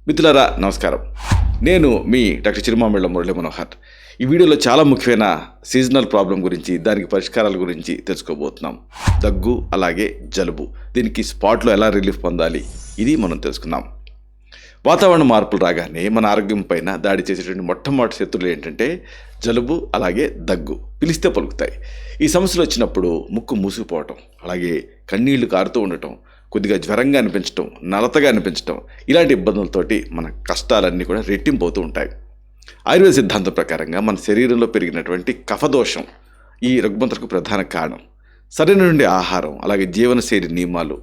మిత్రులారా నమస్కారం. నేను మీ డాక్టర్ చిరుమామిళ్ళ మురళీ మనోహర్. ఈ వీడియోలో చాలా ముఖ్యమైన సీజనల్ ప్రాబ్లం గురించి, దానికి పరిష్కారాల గురించి తెలుసుకోబోతున్నాం. దగ్గు అలాగే జలుబు, దీనికి స్పాట్లో ఎలా రిలీఫ్ పొందాలి, ఇది మనం తెలుసుకుందాం. వాతావరణ మార్పులు రాగానే మన ఆరోగ్యం పైన దాడి చేసేటువంటి మొట్టమొదటి శత్రువులు ఏంటంటే జలుబు అలాగే దగ్గు. పిలిస్తే పలుకుతాయి. ఈ సమస్యలు వచ్చినప్పుడు ముక్కు మూసుకుపోవటం, అలాగే కన్నీళ్లు కారుతూ ఉండటం, కొద్దిగా జ్వరంగా అనిపించటం, నలతగా అనిపించటం, ఇలాంటి ఇబ్బందులతోటి మన కష్టాలన్నీ కూడా రెట్టింపోతూ ఉంటాయి. ఆయుర్వేద సిద్ధాంతం ప్రకారంగా మన శరీరంలో పెరిగినటువంటి కఫదోషం ఈ రుగ్మతలకు ప్రధాన కారణం. సరైనటువంటి ఆహారం అలాగే జీవనశైలి నియమాలు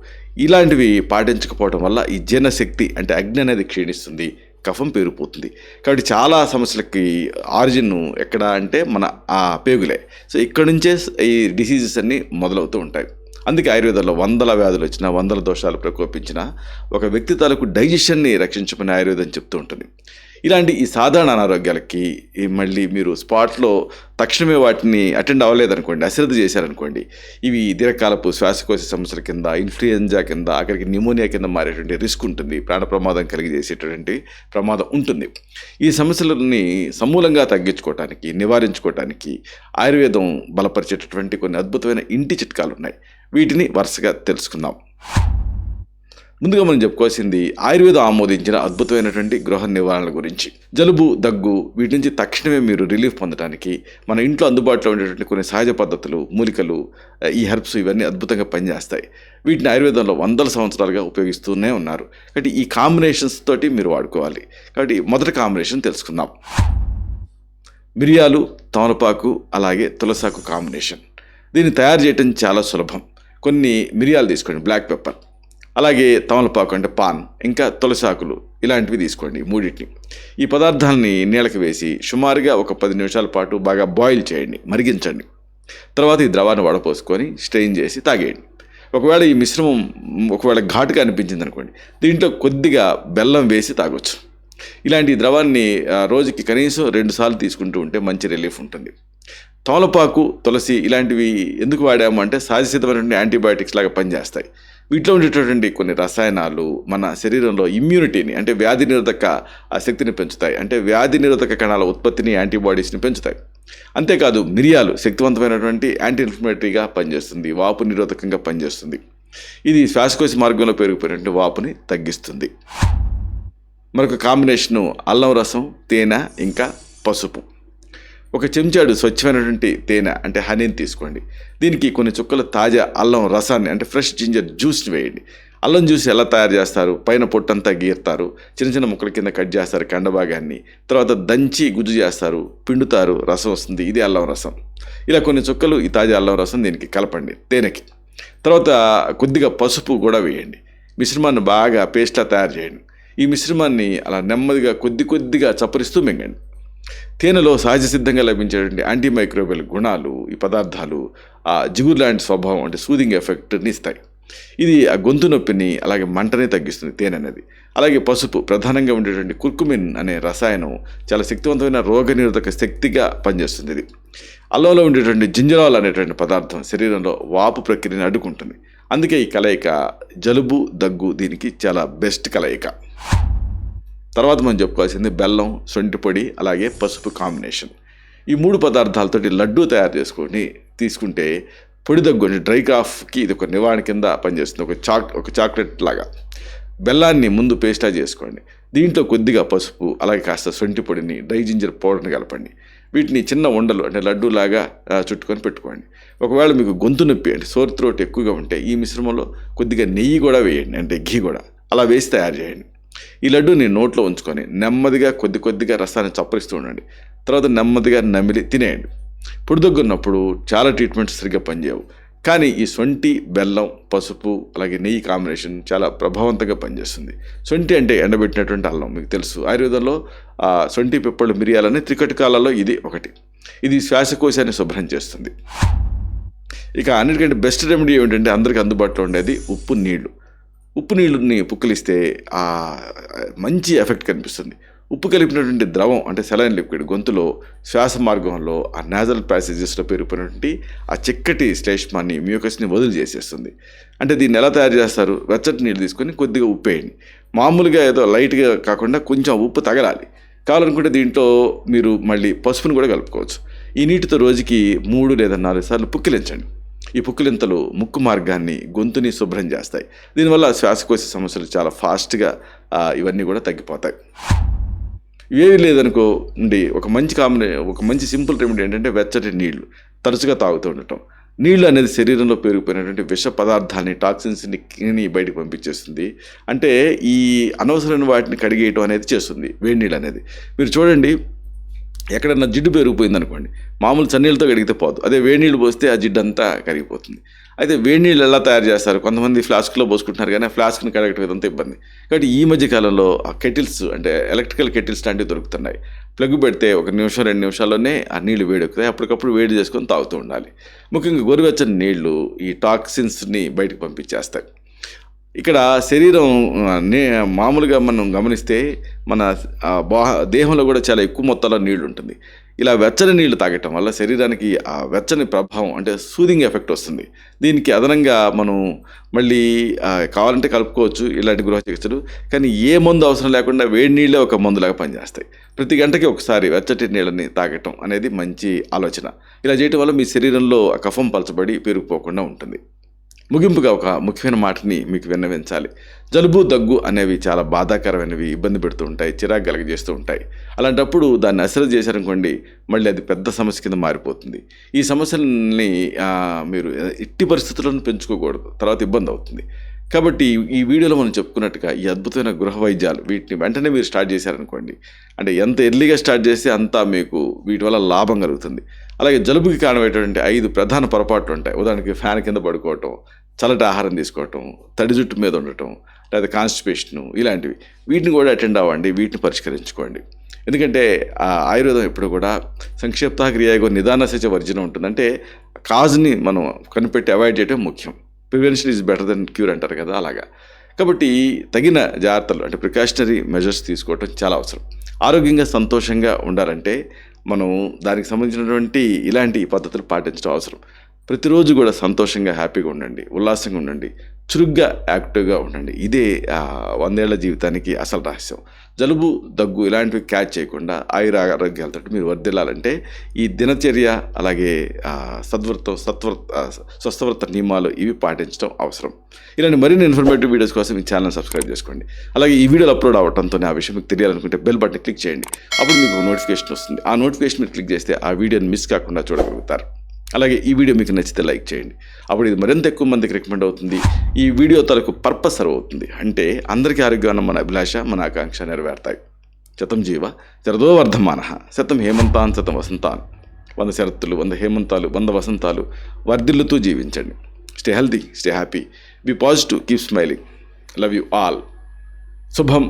ఇలాంటివి పాటించకపోవడం వల్ల ఈ జీర్ణశక్తి అంటే అగ్ని అనేది క్షీణిస్తుంది, కఫం పెరిగిపోతుంది. కాబట్టి చాలా సమస్యలకి ఆరిజిన్ ఎక్కడ అంటే మన ఆ పేగులే. సో ఇక్కడ నుంచే ఈ డిసీజెస్ అన్నీ మొదలవుతూ ఉంటాయి. అందుకే ఆయుర్వేదంలో వందల వ్యాధులు వచ్చినా, వందల దోషాలు ప్రకోపించిన ఒక వ్యక్తి తాలూకు డైజెషన్ని రక్షించమని ఆయుర్వేదం చెప్తూ ఉంటుంది. ఇలాంటి ఈ సాధారణ అనారోగ్యాలకి మళ్ళీ మీరు స్పాట్లో తక్షణమే వాటిని అటెండ్ అవ్వలేదనుకోండి, అశ్రద్ధ చేశారనుకోండి, ఇవి దీర్ఘకాలపు శ్వాసకోశ సమస్యల కింద, ఇన్ఫ్లుయెంజా కింద, అక్కడికి న్యూమోనియా కింద మారేటువంటి రిస్క్ ఉంటుంది. ప్రాణ ప్రమాదం కలిగజేసేటటువంటి ప్రమాదం ఉంటుంది. ఈ సమస్యలని సమూలంగా తగ్గించుకోవటానికి, నివారించుకోవటానికి ఆయుర్వేదం బలపరిచేటటువంటి కొన్ని అద్భుతమైన ఇంటి చిట్కాలు ఉన్నాయి. వీటిని వరుసగా తెలుసుకుందాం. ముందుగా మనం చెప్పుకోవాల్సింది ఆయుర్వేదం ఆమోదించిన అద్భుతమైనటువంటి గృహ నివారణల గురించి. జలుబు, దగ్గు వీటి నుంచి తక్షణమే మీరు రిలీఫ్ పొందడానికి మన ఇంట్లో అందుబాటులో ఉండేటువంటి కొన్ని సహజ పద్ధతులు, మూలికలు, ఈ హెర్బ్స్ ఇవన్నీ అద్భుతంగా పనిచేస్తాయి. వీటిని ఆయుర్వేదంలో వందల సంవత్సరాలుగా ఉపయోగిస్తూనే ఉన్నారు. కాబట్టి ఈ కాంబినేషన్స్ తోటి మీరు వాడుకోవాలి. కాబట్టి మొదటి కాంబినేషన్ తెలుసుకుందాం. మిరియాలు, తమలపాకు అలాగే తులసాకు కాంబినేషన్. దీన్ని తయారు చేయడం చాలా సులభం. కొన్ని మిరియాలు తీసుకోండి, బ్లాక్ పెప్పర్, అలాగే తమలపాకు అంటే పాన్, ఇంకా తులసాకులు ఇలాంటివి తీసుకోండి, మూడింటిని. ఈ పదార్థాలని నీళ్ళకి వేసి సుమారుగా ఒక 10 నిమిషాల పాటు బాగా బాయిల్ చేయండి, మరిగించండి. తర్వాత ఈ ద్రవాన్ని వడపోసుకొని స్ట్రెయిన్ చేసి తాగేయండి. ఒకవేళ ఈ మిశ్రమం ఘాటుగా అనిపించింది అనుకోండి, దీంట్లో కొద్దిగా బెల్లం వేసి తాగొచ్చు. ఇలాంటి ద్రవాన్ని రోజుకి కనీసం 2 సార్లు తీసుకుంటూ ఉంటే మంచి రిలీఫ్ ఉంటుంది. తమలపాకు, తులసి ఇలాంటివి ఎందుకు వాడాము అంటే సహజసిద్ధమైనటువంటి యాంటీబయాటిక్స్ లాగా పనిచేస్తాయి. వీటిలో ఉండేటటువంటి కొన్ని రసాయనాలు మన శరీరంలో ఇమ్యూనిటీని అంటే వ్యాధి నిరోధక శక్తిని పెంచుతాయి. అంటే వ్యాధి నిరోధక కణాల ఉత్పత్తిని, యాంటీబాడీస్ని పెంచుతాయి. అంతేకాదు మిరియాలు శక్తివంతమైనటువంటి యాంటీ ఇన్ఫ్లమేటరీగా పనిచేస్తుంది, వాపు నిరోధకంగా పనిచేస్తుంది. ఇది శ్వాసకోశ మార్గంలో పెరిగిపోయినటువంటి వాపుని తగ్గిస్తుంది. మరొక కాంబినేషను అల్లం రసం, తేనె ఇంకా పసుపు. ఒక చెంచాడు స్వచ్ఛమైనటువంటి తేనె అంటే హనీని తీసుకోండి. దీనికి కొన్ని చుక్కలు తాజా అల్లం రసాన్ని అంటే ఫ్రెష్ జింజర్ జ్యూస్ని వేయండి. అల్లం జ్యూస్ ఎలా తయారు చేస్తారు? పైన పొట్టంతా గీరుతారు, చిన్న చిన్న ముక్కల కింద కట్ చేస్తారు కండభాగాన్ని, తర్వాత దంచి గుజ్జు చేస్తారు, పిండుతారు, రసం వస్తుంది. ఇది అల్లం రసం. ఇలా కొన్ని చుక్కలు ఈ తాజా అల్లం రసం దీనికి కలపండి తేనెకి. తర్వాత కొద్దిగా పసుపు కూడా వేయండి. మిశ్రమాన్ని బాగా పేస్ట్లా తయారు చేయండి. ఈ మిశ్రమాన్ని అలా నెమ్మదిగా కొద్దిగా చప్పరిస్తూ మింగండి. తేనెలో సహజ సిద్ధంగా లభించేటువంటి యాంటీమైక్రోబియల్ గుణాలు ఈ పదార్థాలు ఆ జిగురు లాంటి స్వభావం అంటే సూదింగ్ ఎఫెక్ట్ని ఇస్తాయి. ఇది ఆ గొంతు నొప్పిని అలాగే మంటని తగ్గిస్తుంది తేనె అనేది. అలాగే పసుపు ప్రధానంగా ఉండేటువంటి కుర్కుమిన్ అనే రసాయనం చాలా శక్తివంతమైన రోగనిరోధక శక్తిగా పనిచేస్తుంది. ఇది అల్లంలో ఉండేటువంటి జింజరాల్ అనేటువంటి పదార్థం శరీరంలో వాపు ప్రక్రియని అడ్డుకుంటుంది. అందుకే ఈ కలయిక జలుబు, దగ్గు దీనికి చాలా బెస్ట్ కలయిక. తర్వాత మనం చెప్పుకోవాల్సింది బెల్లం, సొంటి పొడి అలాగే పసుపు కాంబినేషన్. ఈ 3 పదార్థాలతోటి లడ్డూ తయారు చేసుకొని తీసుకుంటే పొడి దగ్గు అంటే డ్రై కాఫ్కి ఇది ఒక నివారణ కింద పనిచేస్తుంది. ఒక చాక్లెట్ లాగా. బెల్లాన్ని ముందు పేస్టా చేసుకోండి. దీంట్లో కొద్దిగా పసుపు అలాగే కాస్త సొంటి పొడిని, డ్రై జింజర్ పౌడర్ని కలపండి. వీటిని చిన్న ఉండలు అంటే లడ్డూలాగా చుట్టుకొని పెట్టుకోండి. ఒకవేళ మీకు గొంతు నొప్పి అంటే సోర్ త్రోట్ ఎక్కువగా ఉంటే ఈ మిశ్రమంలో కొద్దిగా నెయ్యి కూడా వేయండి, అంటే ఘీ కూడా. అలా వేసి తయారు చేయండి. ఈ లడ్డూని నోట్లో ఉంచుకొని నెమ్మదిగా కొద్దిగా రసాన్ని చప్పరిస్తూ ఉండండి. తర్వాత నెమ్మదిగా నమిలి తినేయండి. పొడి దగ్గున్నప్పుడు చాలా ట్రీట్మెంట్స్ సరిగ్గా పనిచేయవు, కానీ ఈ సొంటి, బెల్లం, పసుపు అలాగే నెయ్యి కాంబినేషన్ చాలా ప్రభావవంతంగా పనిచేస్తుంది. సొంటి అంటే ఎండబెట్టినటువంటి అల్లం, మీకు తెలుసు ఆయుర్వేదంలో సొంటి, పిప్పళ్ళు, మిరియాలని త్రికటకాలలో ఇది ఒకటి. ఇది శ్వాసకోశాన్ని శుభ్రం చేస్తుంది. ఇక అన్నిటికంటే బెస్ట్ రెమెడీ ఏమిటంటే అందరికీ అందుబాటులో ఉండేది ఉప్పు నీళ్లు. ఉప్పు నీళ్ళని పుక్కిలిస్తే మంచి ఎఫెక్ట్ కనిపిస్తుంది. ఉప్పు కలిపినటువంటి ద్రవం అంటే సెలైన్ లిక్విడ్ గొంతులో శ్వాస మార్గంలో ఆ నాజల్ ప్యాసేజెస్లో పేరుకున్నటువంటి ఆ చిక్కటి శ్లేష్మాన్ని మ్యూకస్ని వదులు చేసేస్తుంది. అంటే దీన్ని ఎలా తయారు చేస్తారు? వెచ్చటి నీళ్ళు తీసుకొని కొద్దిగా ఉప్పు వేయండి. మామూలుగా ఏదో లైట్గా కాకుండా కొంచెం ఉప్పు తగలాలి. కావాలనుకుంటే దీంట్లో మీరు మళ్ళీ పసుపును కూడా కలుపుకోవచ్చు. ఈ నీటితో రోజుకి 3 లేదా 4 సార్లు పుక్కిలించండి. ఈ పుక్కిలింతలు ముక్కు మార్గాన్ని గొంతుని శుభ్రం చేస్తాయి. దీనివల్ల శ్వాసకోశ సమస్యలు చాలా ఫాస్ట్గా ఇవన్నీ కూడా తగ్గిపోతాయి. ఇవేవి లేదనుకో ఒక మంచి సింపుల్ రెమెడీ ఏంటంటే వెచ్చటి నీళ్లు తరచుగా తాగుతూ ఉండటం. నీళ్ళు అనేది శరీరంలో పెరిగిపోయినటువంటి విష పదార్థాలని టాక్సిన్స్ని బయటకు పంపించేస్తుంది. అంటే ఈ అనవసరమైన వాటిని కడిగేయటం అనేది చేస్తుంది వేడి నీళ్ళు అనేది. మీరు చూడండి, ఎక్కడన్నా జిడ్డు పెరిగిపోయింది అనుకోండి, మామూలు చన్నీళ్ళతో కడిగితే పోదు, అదే వేడి నీళ్ళు పోస్తే ఆ జిడ్డు అంతా కరిగిపోతుంది. అయితే వేడి నీళ్ళు ఎలా తయారు చేస్తారు? కొంతమంది ఫ్లాస్క్లో పోసుకుంటున్నారు, కానీ ఆ ఫ్లాస్క్ని కడగటం ఇదంతా ఇబ్బంది. కాబట్టి ఈ మధ్య కాలంలో ఆ కెటిల్స్ అంటే ఎలక్ట్రికల్ కెటిల్స్ లాంటివి దొరుకుతున్నాయి. ప్లగ్ పెడితే 1 నిమిషం 2 నిమిషాల్లోనే ఆ నీళ్ళు వేడెక్కుతాయి. అప్పటికప్పుడు వేడి చేసుకొని తాగుతూ ఉండాలి. ముఖ్యంగా గోరువెచ్చని నీళ్లు ఈ టాక్సిన్స్ని బయటకు పంపించేస్తాయి. ఇక్కడ శరీరం మామూలుగా మనం గమనిస్తే మన దేహంలో కూడా చాలా ఎక్కువ మొత్తంలో నీళ్లు ఉంటుంది. ఇలా వెచ్చని నీళ్లు తాగటం వల్ల శరీరానికి ఆ వెచ్చని ప్రభావం అంటే సూదింగ్ ఎఫెక్ట్ వస్తుంది. దీనికి అదనంగా మనం మళ్ళీ కావాలంటే కలుపుకోవచ్చు ఇలాంటి గృహ చికిత్సలు. కానీ ఏ మందు అవసరం లేకుండా వేడి నీళ్ళే ఒక మందులాగా పనిచేస్తాయి. ప్రతి గంటకి ఒకసారి వెచ్చటి నీళ్ళని తాగటం అనేది మంచి ఆలోచన. ఇలా చేయటం వల్ల మీ శరీరంలో కఫం పలచబడి పెరిగిపోకుండా ఉంటుంది. ముగింపుగా ఒక ముఖ్యమైన మాటని మీకు విన్నవించాలి. జలుబు దగ్గు అనేవి చాలా బాధాకరమైనవి, ఇబ్బంది పెడుతూ ఉంటాయి, చిరాకు కలగజేస్తూ ఉంటాయి. అలాంటప్పుడు దాన్ని అశ్రద్ధ చేశారనుకోండి, మళ్ళీ అది పెద్ద సమస్య కింద మారిపోతుంది. ఈ సమస్యలని మీరు ఎట్టి పరిస్థితులను పెంచుకోకూడదు, తర్వాత ఇబ్బంది అవుతుంది. కాబట్టి ఈ వీడియోలో మనం చెప్పుకున్నట్టుగా ఈ అద్భుతమైన గృహ వైద్యాలు వీటిని వెంటనే మీరు స్టార్ట్ చేశారనుకోండి, అంటే ఎంత ఎర్లీగా స్టార్ట్ చేస్తే అంతా మీకు వీటి వల్ల లాభం కలుగుతుంది. అలాగే జలుబుకి కారణమైనటువంటి 5 ప్రధాన పొరపాట్లు ఉంటాయి. ఉదాహరణకి ఫ్యాన్ కింద పడుకోవటం, చల్లటి ఆహారం తీసుకోవటం, తడి జుట్టు మీద ఉండటం, లేదా కాన్స్టిపేషను ఇలాంటివి. వీటిని కూడా అటెండ్ అవ్వండి, వీటిని పరిష్కరించుకోండి. ఎందుకంటే ఆయుర్వేదం ఎప్పుడు కూడా సంక్షిప్త క్రియాగో నిదానశచ వర్జనం ఉంటుంది. అంటే కాజ్ని మనం కనిపెట్టి అవాయిడ్ చేయడం ముఖ్యం. Prevention is better than cure అంటారు కదా, అలాగా. కాబట్టి తగిన జాగ్రత్తలు అంటే ప్రికాషనరీ మెజర్స్ తీసుకోవటం చాలా అవసరం. ఆరోగ్యంగా సంతోషంగా ఉండాలంటే మనం దానికి సంబంధించినటువంటి ఇలాంటి పద్ధతులు పాటించడం అవసరం. ప్రతిరోజు కూడా సంతోషంగా హ్యాపీగా ఉండండి, ఉల్లాసంగా ఉండండి, చురుగ్గా యాక్టివ్గా ఉండండి. ఇదే 100 ఏళ్ల జీవితానికి అసలు రహస్యం. జలుబు దగ్గు ఇలాంటివి క్యాచ్ చేయకుండా ఆరోగ్యాలతో మీరు వర్ధిల్లాలంటే ఈ దినచర్య అలాగే స్వస్థవ్రత నియమాలు ఇవి పాటించడం అవసరం. ఇలాంటి మరిన్ని ఇన్ఫర్మేటివ్ వీడియోస్ కోసం ఈ ఛానల్ సబ్స్క్రైబ్ చేసుకోండి. అలాగే ఈ వీడియోలు అప్లోడ్ అవ్వడంతో ఆ విషయం మీకు తెలియాలనుకుంటే బెల్ బటన్ క్లిక్ చేయండి. అప్పుడు మీకు నోటిఫికేషన్ వస్తుంది. ఆ నోటిఫికేషన్ మీరు క్లిక్ చేస్తే ఆ వీడియోని మిస్ కాకుండా చూడగలుగుతారు. అలాగే ఈ వీడియో మీకు నచ్చితే లైక్ చేయండి. అప్పుడు ఇది మరింత ఎక్కువ మందికి రికమెండ్ అవుతుంది. ఈ వీడియో తలకు పర్పస్ సర్వ్ అవుతుంది. అంటే అందరికీ ఆరోగ్యమైన మన అభిలాష, మన ఆకాంక్ష నెరవేరుతాయి. శతం జీవ శరదో వర్ధమానః, శతం హేమంతాన్ శతం వసంతాన్. 100 శరత్తులు, 100 హేమంతాలు, 100 వసంతాలు వర్ధిల్లుతూ జీవించండి. Stay healthy, stay happy, be positive, keep smiling. Love you all. శుభం.